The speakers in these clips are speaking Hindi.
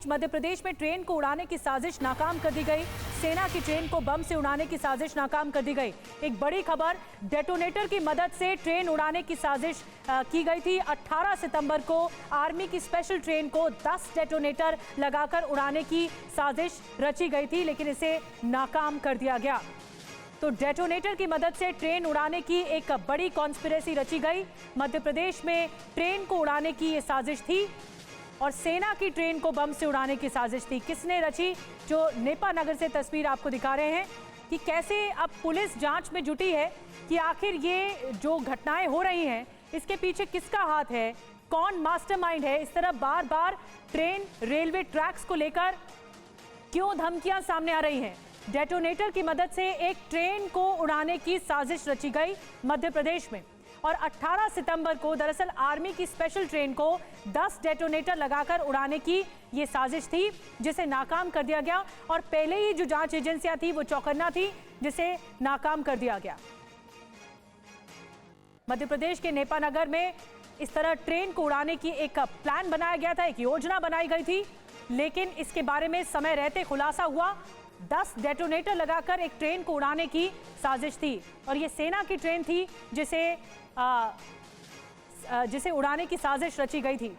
मध्य प्रदेश में ट्रेन को उड़ाने की साजिश नाकाम कर दी गई। सेना की ट्रेन को बम से उड़ाने की साजिश नाकाम कर दी गई। एक बड़ी खबर, डेटोनेटर की मदद से ट्रेन उड़ाने की साजिश की गई थी। 18 सितंबर को आर्मी की स्पेशल ट्रेन को 10 डेटोनेटर लगाकर उड़ाने की साजिश रची गई थी, लेकिन इसे नाकाम कर दिया गया। तो डेटोनेटर की मदद से ट्रेन उड़ाने की एक बड़ी कॉन्स्पिरेसी रची गई। मध्य प्रदेश में ट्रेन को उड़ाने की ये साजिश थी और सेना की ट्रेन को बम से उड़ाने की साजिश थी। किसने रची? जो नेपा नगर से तस्वीर आपको दिखा रहे हैं कि कैसे अब पुलिस जांच में जुटी है कि आखिर ये जो घटनाएं हो रही हैं इसके पीछे किसका हाथ है, कौन मास्टरमाइंड है। इस तरह बार बार ट्रेन रेलवे ट्रैक्स को लेकर क्यों धमकियां सामने आ रही हैं। डेटोनेटर की मदद से एक ट्रेन को उड़ाने की साजिश रची गई मध्य प्रदेश में और 18 सितंबर को दरअसल आर्मी की स्पेशल ट्रेन को 10 डेटोनेटर लगाकर उड़ाने की ये साजिश थी, जिसे नाकाम कर दिया गया। और पहले ही जो जांच एजेंसियां थी वो चौकन्ना थी, जिसे नाकाम कर दिया गया। मध्य प्रदेश के नेपा नगर में इस तरह ट्रेन को उड़ाने की एक प्लान बनाया गया था, एक योजना बनाई गई थी, लेकिन इसके बारे में समय रहते खुलासा हुआ। 10 डेटोनेटर लगाकर एक ट्रेन को उड़ाने की साजिश थी और ये सेना की ट्रेन थी जिसे उड़ाने की साजिश रची गई थी।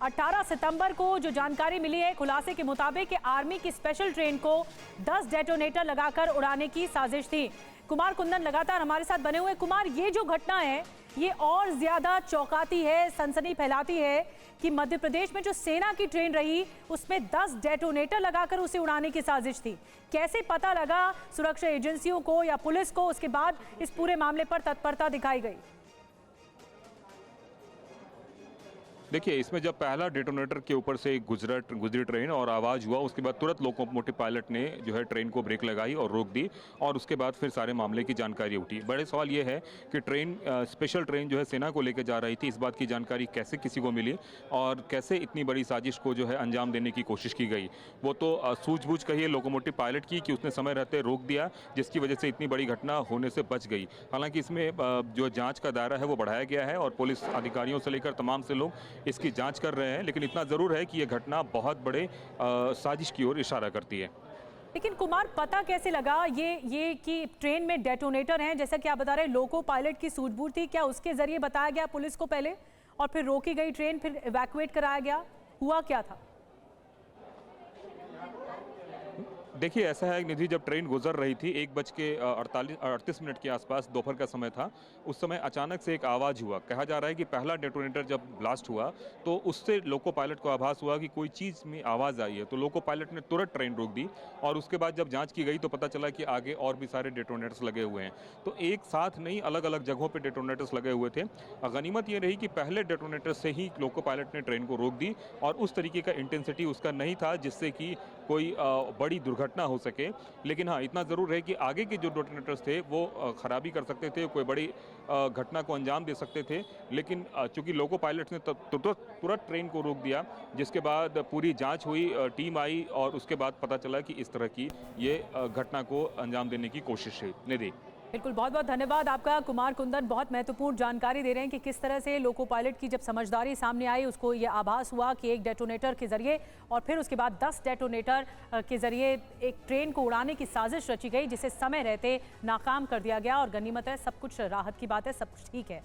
18 सितंबर को जो जानकारी मिली है, खुलासे के मुताबिक आर्मी की स्पेशल ट्रेन को 10 डेटोनेटर लगाकर उड़ाने की साजिश थी। कुमार कुंदन लगातार हमारे साथ बने हुए। कुमार, ये जो घटना है ये और ज्यादा चौंकाती है, सनसनी फैलाती है कि मध्य प्रदेश में जो सेना की ट्रेन रही उसमें 10 डेटोनेटर लगाकर उसे उड़ाने की साजिश थी। कैसे पता लगा सुरक्षा एजेंसियों को या पुलिस को, उसके बाद इस पूरे मामले पर तत्परता दिखाई गई? देखिए, इसमें जब पहला डेटोनेटर के ऊपर से गुजरी ट्रेन और आवाज़ हुआ, उसके बाद तुरंत लोकोमोटिव पायलट ने जो है ट्रेन को ब्रेक लगाई और रोक दी और उसके बाद फिर सारे मामले की जानकारी उठी। बड़े सवाल ये है कि ट्रेन स्पेशल ट्रेन जो है सेना को लेकर जा रही थी, इस बात की जानकारी कैसे किसी को मिली और कैसे इतनी बड़ी साजिश को जो है अंजाम देने की कोशिश की गई। वो तो सूझबूझ कहिए लोकोमोटिव पायलट की कि उसने समय रहते रोक दिया, जिसकी वजह से इतनी बड़ी घटना होने से बच गई। हालांकि इसमें जो जाँच का दायरा है वो बढ़ाया गया है और पुलिस अधिकारियों से लेकर तमाम से लोग इसकी जांच कर रहे हैं, लेकिन इतना जरूर है कि यह घटना बहुत बड़े साजिश की ओर इशारा करती है। लेकिन कुमार, पता कैसे लगा ये कि ट्रेन में डेटोनेटर हैं? जैसा कि आप बता रहे हैं, लोको पायलट की सूझबूझ थी, क्या उसके जरिए बताया गया पुलिस को पहले और फिर रोकी गई ट्रेन, फिर इवैक्यूएट कराया गया? हुआ क्या था? देखिए, ऐसा है निधि, जब ट्रेन गुजर रही थी 1:38 के आसपास दोपहर का समय था, उस समय अचानक से एक आवाज़ हुआ। कहा जा रहा है कि पहला डेटोनेटर जब ब्लास्ट हुआ तो उससे लोको पायलट को आभास हुआ कि कोई चीज़ में आवाज़ आई है, तो लोको पायलट ने तुरंत ट्रेन रोक दी और उसके बाद जब जांच की गई तो पता चला कि आगे और भी सारे डेटोनेटर्स लगे हुए हैं। तो एक साथ नहीं, अलग अलग जगहों पर डेटोनेटर्स लगे हुए थे। गनीमत ये रही कि पहले डेटोनेटर से ही लोको पायलट ने ट्रेन को रोक दी और उस तरीके का इंटेंसिटी उसका नहीं था जिससे कि कोई बड़ी दुर्घटना हो सके। लेकिन हाँ, इतना ज़रूर है कि आगे के जो डेटोनेटर्स थे वो खराबी कर सकते थे, कोई बड़ी घटना को अंजाम दे सकते थे। लेकिन चूंकि लोको पायलट्स ने तुरंत ट्रेन को रोक दिया, जिसके बाद पूरी जांच हुई, टीम आई और उसके बाद पता चला कि इस तरह की ये घटना को अंजाम देने की कोशिश है। निधि, बिल्कुल, बहुत बहुत धन्यवाद आपका कुमार कुंदन। बहुत महत्वपूर्ण जानकारी दे रहे हैं कि किस तरह से लोको पायलट की जब समझदारी सामने आई, उसको ये आभास हुआ कि एक डेटोनेटर के जरिए और फिर उसके बाद 10 डेटोनेटर के जरिए एक ट्रेन को उड़ाने की साजिश रची गई, जिसे समय रहते नाकाम कर दिया गया। और गनीमत है, सब कुछ राहत की बात है, सब कुछ ठीक है।